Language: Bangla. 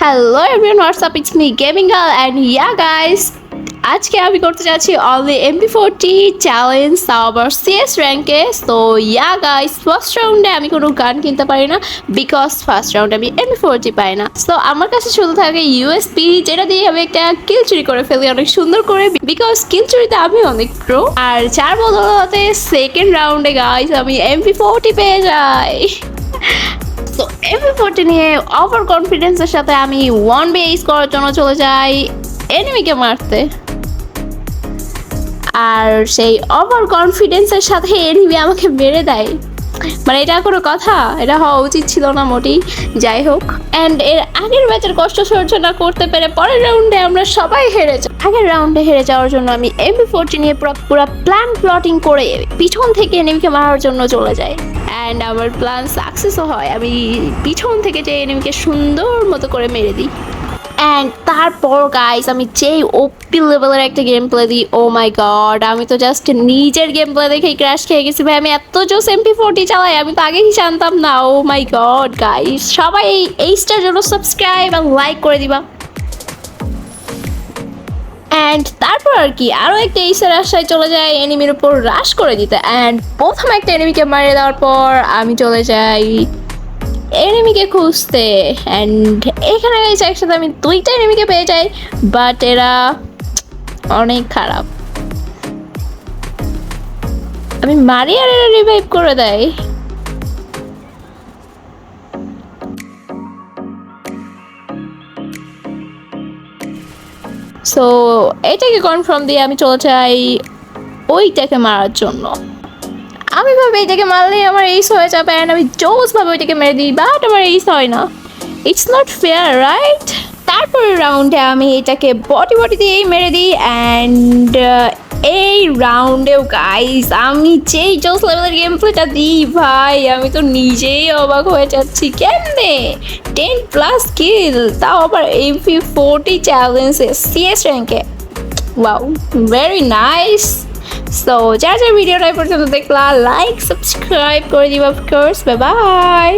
Hello everyone, what's up? It's me Gaming Girl and yeah guys, আজকে আমি করতে যাচ্ছি only MP40 চ্যালেঞ্জ তাও আবার CS র্যাঙ্কে। সো ইয়া গাইস, ফার্স্ট রাউন্ডে আমি কোনো গান কিনতে পারি না বিকজ ফার্স্ট রাউন্ডে আমি MP40 পাই না। সো আমার কাছে শুধু থাকে ইউএসপি, যেটা দিয়ে আমি একটা কিল চুরি করে ফেলি অনেক সুন্দর করে, বিকজ কিল চুরিতে আমি অনেক প্রো। আর যার বদলতে সেকেন্ড রাউন্ডে গাইস আমি MP40 পেয়ে যাই। তো MP40 নিয়ে ওভার কনফিডেন্সের সাথে আমি 1v এস করার জন্য চলে যাই এনিমিকে মারতে। আর সেই ওভার কনফিডেন্সের সাথে এনিমি আমাকে মেরে দেয়, মানে এটা কোনো কথা? এটা হওয়া উচিত ছিল না মোটেই। যাই হোক, অ্যান্ড এর আগের ম্যাচের কষ্ট সহ্য না করতে পেরে পরের রাউন্ডে আমরা সবাই হেরে যাই। আগের রাউন্ডে হেরে যাওয়ার জন্য আমি MP40 নিয়ে পুরো প্লটিং করে পিছন থেকে এনিমিকে মারার জন্য চলে যাই। অ্যান্ড আমার প্ল্যান সাকসেসও হয়, আমি পিছন থেকে যে এনিমিকে সুন্দর মতো করে মেরে দিই। অ্যান্ড তারপর গাইস আমি যেই ওপি লেভেলের একটা গেম প্লে দিই, ও মাই গড, আমি তো জাস্ট নিজের গেম প্লে দেখেই ক্র্যাশ খেয়ে গেছি। ভাই আমি এত জোস MP40 চালাই, আমি তো আগেই জানতাম না। ও মাই গড গাইস, সবাই এইটার জন্য সাবস্ক্রাইব আর লাইক করে দিবা। অ্যান্ড তারপর আর কি আরও একটা এইসের আশায় চলে যায় এনিমির উপর রাশ করে দিতে। অ্যান্ড প্রথম একটা এনিমিকে মারিয়ে দেওয়ার পর আমি চলে যাই এনিমিকে খুঁজতে। অ্যান্ড এখানে গেছে একসাথে আমি দুইটা এনিমিকে পেয়ে যাই, বাট এরা অনেক খারাপ। আমি মারি আর এরা রিভাইভ করে দেয়। সো এটাকে কনফার্ম দিয়ে আমি চলে যাই ওইটাকে মারার জন্য। আমি ভাবি এটাকে মারলেই আমার এইস হয়ে যাবে, অ্যান্ড আমি জোস ভাবে ওইটাকে মেরে দিই, বাট আমার এইস হয় না। It's not fair, right? তারপরের রাউন্ডে আমি এটাকে বডি দিয়েই মেরে দিই। অ্যান্ড এই রাউন্ডেও গাইস আমি যেই জোস লেভেলের গেম প্লেটা দিই ভাই, আমি তো নিজেই অবাক হয়ে যাচ্ছি। কেমনে 10+ কিল, তাও আবার MP40 চ্যালেঞ্জে CS র্যাঙ্কে। Wow, very nice. সো যারা ভিডিওটা পর্যন্ত দেখলা, লাইক সাবস্ক্রাইব করে দিবা অফকোর্স। Bye bye.